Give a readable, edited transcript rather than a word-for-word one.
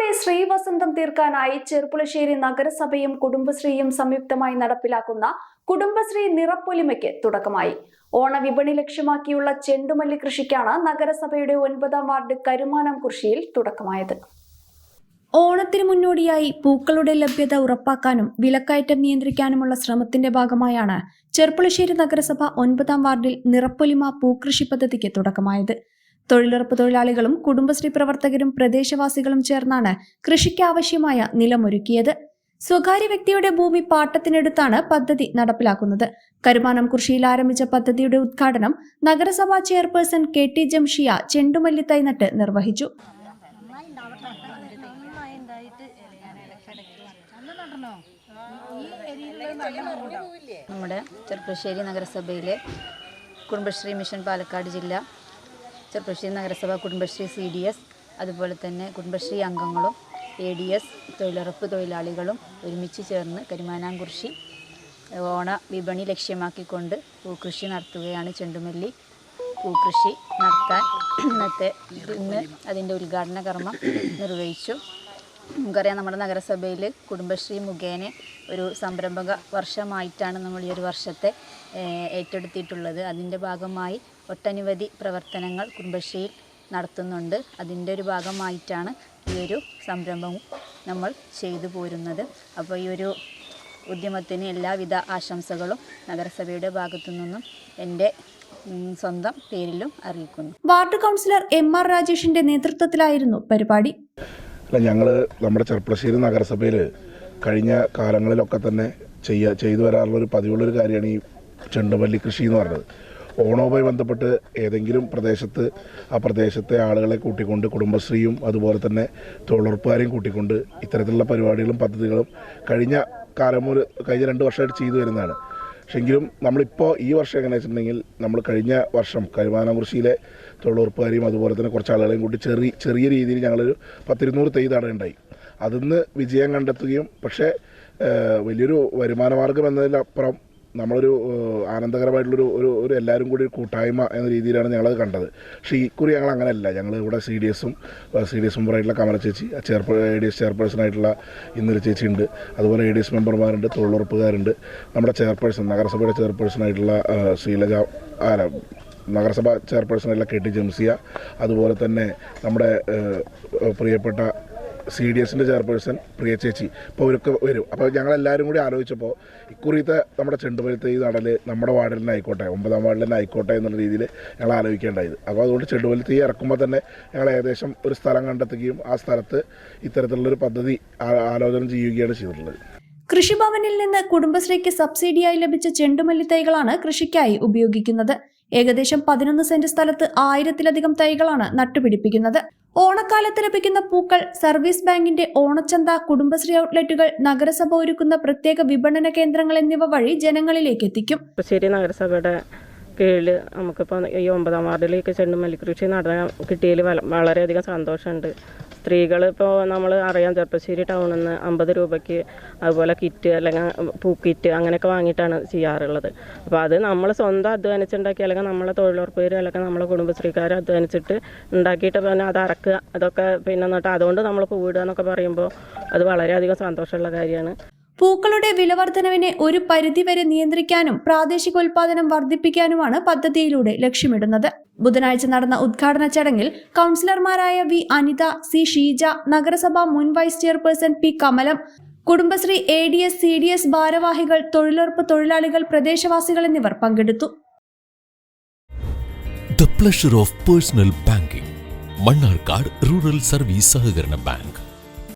കുടുംബങ്ങളുടെ ശ്രീവസന്തം തീർക്കാനായി ചെർപ്പുളശ്ശേരി നഗരസഭയും കുടുംബശ്രീയും സംയുക്തമായി നടപ്പിലാക്കുന്ന കുടുംബശ്രീ നിറപ്പൊലിമയ്ക്ക് തുടക്കമായി. ഓണവിപണി ലക്ഷ്യമാക്കിയുള്ള ചെണ്ടുമല്ലി കൃഷിക്കാണ് നഗരസഭയുടെ 9ാം വാർഡ് കരുമാനം കുറിശ്ശിയിൽ തുടക്കമായത്. ഓണത്തിന് മുന്നോടിയായി പൂക്കളുടെ ലഭ്യത ഉറപ്പാക്കാനും വിലക്കയറ്റം നിയന്ത്രിക്കാനുമുള്ള ശ്രമത്തിന്റെ ഭാഗമായാണ് ചെർപ്പുളശ്ശേരി നഗരസഭ 9ാം വാർഡിൽ നിറപ്പൊലിമ പൂക്കൃഷി പദ്ധതിക്ക് തുടക്കമായത്. തൊഴിലുറപ്പ് തൊഴിലാളികളും കുടുംബശ്രീ പ്രവർത്തകരും പ്രദേശവാസികളും ചേർന്നാണ് കൃഷിക്ക് ആവശ്യമായ നിലമൊരുക്കിയത്. സ്വകാര്യ വ്യക്തിയുടെ ഭൂമി പാട്ടത്തിനെടുത്താണ് പദ്ധതി നടപ്പിലാക്കുന്നത്. കരുമാനം കുറിശ്ശിയിൽ ആരംഭിച്ച പദ്ധതിയുടെ ഉദ്ഘാടനം നഗരസഭാ ചെയർപേഴ്സൺ KT ജംഷിയ ചെണ്ടുമല്ലി തൈനട്ട് നിർവഹിച്ചു. നമ്മുടെ ചെർപ്പുളശ്ശേരി നഗരസഭയിലെ കുടുംബശ്രീ മിഷൻ പാലക്കാട് ജില്ല, ചെർപ്പുളശ്ശേരി നഗരസഭ കുടുംബശ്രീ CDS, അതുപോലെ തന്നെ കുടുംബശ്രീ അംഗങ്ങളും ADS തൊഴിലുറപ്പ് തൊഴിലാളികളും ഒരുമിച്ച് ചേർന്ന് കരുമാനം കുറിശ്ശി ഓണ വിപണി ലക്ഷ്യമാക്കിക്കൊണ്ട് പൂക്കൃഷി നടത്തുകയാണ്. ചെണ്ടുമല്ലി പൂക്കൃഷി നടത്താൻ ഇന്ന് അതിൻ്റെ ഉദ്ഘാടന കർമ്മം നിർവഹിച്ചു. നമുക്കറിയാം, നമ്മുടെ നഗരസഭയിൽ കുടുംബശ്രീ മുഖേന ഒരു സംരംഭക വർഷമായിട്ടാണ് നമ്മൾ ഈ ഒരു വർഷത്തെ ഏറ്റെടുത്തിട്ടുള്ളത്. അതിൻ്റെ ഭാഗമായി ഒട്ടനവധി പ്രവർത്തനങ്ങൾ കുടുംബശ്രീയിൽ നടത്തുന്നുണ്ട്. അതിൻ്റെ ഒരു ഭാഗമായിട്ടാണ് ഈ ഒരു സംരംഭവും നമ്മൾ ചെയ്തു പോരുന്നത്. അപ്പോൾ ഈ ഒരു ഉദ്യമത്തിന് എല്ലാവിധ ആശംസകളും നഗരസഭയുടെ ഭാഗത്തു നിന്നും എൻ്റെ സ്വന്തം പേരിലും അറിയിക്കുന്നു. വാർഡ് കൗൺസിലർ MR രാജേഷിന്റെ നേതൃത്വത്തിലായിരുന്നു പരിപാടി. ഞങ്ങൾ നമ്മുടെ ചെർപ്പുളശ്ശേരി നഗരസഭയിൽ കഴിഞ്ഞ കാലങ്ങളിലൊക്കെ തന്നെ ചെയ്തു വരാറുള്ളൊരു പതിവുള്ളൊരു കാര്യമാണ് ഈ ചെണ്ടുമല്ലി കൃഷി എന്ന് പറയുന്നത്. ഓണവുമായി ബന്ധപ്പെട്ട് ഏതെങ്കിലും പ്രദേശത്ത് ആ പ്രദേശത്തെ ആളുകളെ കൂട്ടിക്കൊണ്ട് കുടുംബശ്രീയും അതുപോലെ തന്നെ തൊഴിലുറപ്പുകാരെയും കൂട്ടിക്കൊണ്ട് ഇത്തരത്തിലുള്ള പരിപാടികളും പദ്ധതികളും കഴിഞ്ഞ 2 വർഷമായിട്ട് ചെയ്തു വരുന്നതാണ്. പക്ഷെങ്കിലും നമ്മളിപ്പോൾ ഈ വർഷം എങ്ങനെയാണെന്ന് വെച്ചിട്ടുണ്ടെങ്കിൽ, നമ്മൾ കഴിഞ്ഞ വർഷം കരുമാനം കുറിശ്ശിയിലെ തൊഴിലുറപ്പുകാരെയും അതുപോലെ തന്നെ കുറച്ച് ആളുകളെയും കൂട്ടി ചെറിയ രീതിയിൽ ഞങ്ങളൊരു 10-200 തൈ നടണ്ടായി. അതിന്ന് വിജയം കണ്ടെത്തുകയും പക്ഷേ വലിയൊരു വരുമാന മാർഗം എന്നതിലപ്പുറം നമ്മളൊരു ആനന്ദകരമായിട്ടുള്ളൊരു ഒരു എല്ലാവരും കൂടി കൂട്ടായ്മ എന്ന രീതിയിലാണ് ഞങ്ങളത് കണ്ടത്. പക്ഷേ ഇക്കുറി ഞങ്ങൾ അങ്ങനെയല്ല. ഞങ്ങൾ ഇവിടെ CDS മെമ്പറായിട്ടുള്ള കമല ചേച്ചി, ADS ചെയർപേഴ്സണായിട്ടുള്ള ഇന്നലെ ചേച്ചി ഉണ്ട്, അതുപോലെ ADS മെമ്പർമാരുണ്ട്, തൊഴിലുറപ്പുകാരുണ്ട്, നമ്മുടെ ചെയർപേഴ്സൺ നഗരസഭയുടെ ചെയർപേഴ്സണായിട്ടുള്ള നഗരസഭ ചെയർപേഴ്സണായിട്ടുള്ള KT ജംസിയ, അതുപോലെ തന്നെ നമ്മുടെ പ്രിയപ്പെട്ട CDSൻ്റെ ചെയർപേഴ്സൺ പ്രിയ ചേച്ചി, ഇപ്പോൾ അവരൊക്കെ വരും. അപ്പോൾ ഞങ്ങളെല്ലാവരും കൂടി ആലോചിച്ചപ്പോൾ ഇക്കുറിയത്തെ നമ്മുടെ ചെണ്ടുമല്ലി തൈ നടൽ നമ്മുടെ വാർഡിൽ തന്നെ ആയിക്കോട്ടെ, 9ാം വാർഡിൽ തന്നെ ആയിക്കോട്ടെ എന്നുള്ള രീതിയിൽ ഞങ്ങൾ ആലോചിക്കേണ്ടായത്. അപ്പോൾ അതുകൊണ്ട് ചെണ്ടുമല്ലി തൈ ഇറക്കുമ്പോൾ തന്നെ ഞങ്ങൾ ഏകദേശം ഒരു സ്ഥലം കണ്ടെത്തുകയും ആ സ്ഥലത്ത് ഇത്തരത്തിലുള്ളൊരു പദ്ധതി ആലോചന ചെയ്യുകയാണ് ചെയ്തിട്ടുള്ളത്. കൃഷിഭവനിൽ നിന്ന് കുടുംബശ്രീക്ക് സബ്സിഡിയായി ലഭിച്ച ചെണ്ടുമല്ലി തൈകളാണ് കൃഷിക്കായി ഉപയോഗിക്കുന്നത്. ഏകദേശം 11 സെന്റ് സ്ഥലത്ത് 1000-ലധികം തൈകളാണ് നട്ടുപിടിപ്പിക്കുന്നത്. ഓണക്കാലത്ത് ലഭിക്കുന്ന പൂക്കൾ സർവീസ് ബാങ്കിന്റെ ഓണച്ചന്ത, കുടുംബശ്രീ ഔട്ട്ലെറ്റുകൾ, നഗരസഭ ഒരുക്കുന്ന പ്രത്യേക വിപണന കേന്ദ്രങ്ങൾ എന്നിവ വഴി ജനങ്ങളിലേക്ക് എത്തിക്കും. ചെറുപ്പുളശ്ശേരി നഗരസഭയുടെ കീഴിൽ നമുക്കിപ്പോൾ ഈ 9ാം വാർഡിലേക്ക് ചെണ്ടുമല്ലി കൃഷി നടത്താൻ കിട്ടിയതിൽ വളരെയധികം സന്തോഷമുണ്ട്. സ്ത്രീകൾ ഇപ്പോൾ നമ്മൾ അറിയാം, ചെറുപ്പുളശ്ശേരി ടൗണിൽ നിന്ന് 50 രൂപയ്ക്ക് അതുപോലെ കിറ്റ് അല്ലെങ്കിൽ പൂക്കിറ്റ് അങ്ങനെയൊക്കെ വാങ്ങിയിട്ടാണ് ചെയ്യാറുള്ളത്. അപ്പോൾ അത് നമ്മൾ സ്വന്തം അധ്വാനിച്ചുണ്ടാക്കി അല്ലെങ്കിൽ നമ്മളെ തൊഴിലുറപ്പുകാർ അല്ലെങ്കിൽ നമ്മളെ കുടുംബശ്രീക്കാർ അധ്വാനിച്ചിട്ട് ഉണ്ടാക്കിയിട്ട് പിന്നെ അത് അറക്കുക, അതൊക്കെ പിന്നെ എന്നിട്ട് അതുകൊണ്ട് നമ്മൾ പൂവിടുക എന്നൊക്കെ പറയുമ്പോൾ അത് വളരെയധികം സന്തോഷമുള്ള കാര്യമാണ്. പൂക്കളുടെ വിലവർദ്ധനവിനെ ഒരു പരിധിവരെ നിയന്ത്രിക്കാനും പ്രാദേശികോൽപാദനം വർദ്ധിപ്പിക്കാനുമാണ് പദ്ധതിയിലൂടെ ലക്ഷ്യമിടുന്നത്. ബുധനാഴ്ച നടന്ന ഉദ്ഘാടന ചടങ്ങിൽ കൗൺസിലർമാരായ V അനിത, C ഷീജ, നഗരസഭാ മുൻ vice chairperson P Kamalam, Kudumbashree ADS CDS ഭാരവാഹികൾ, തൊഴിലുറപ്പ് തൊഴിലാളികൾ, പ്രദേശവാസികൾ എന്നിവർ പങ്കെടുത്തു. The pleasure of personal banking. Mannarkkad rural service സഹകരണ ബാങ്ക്.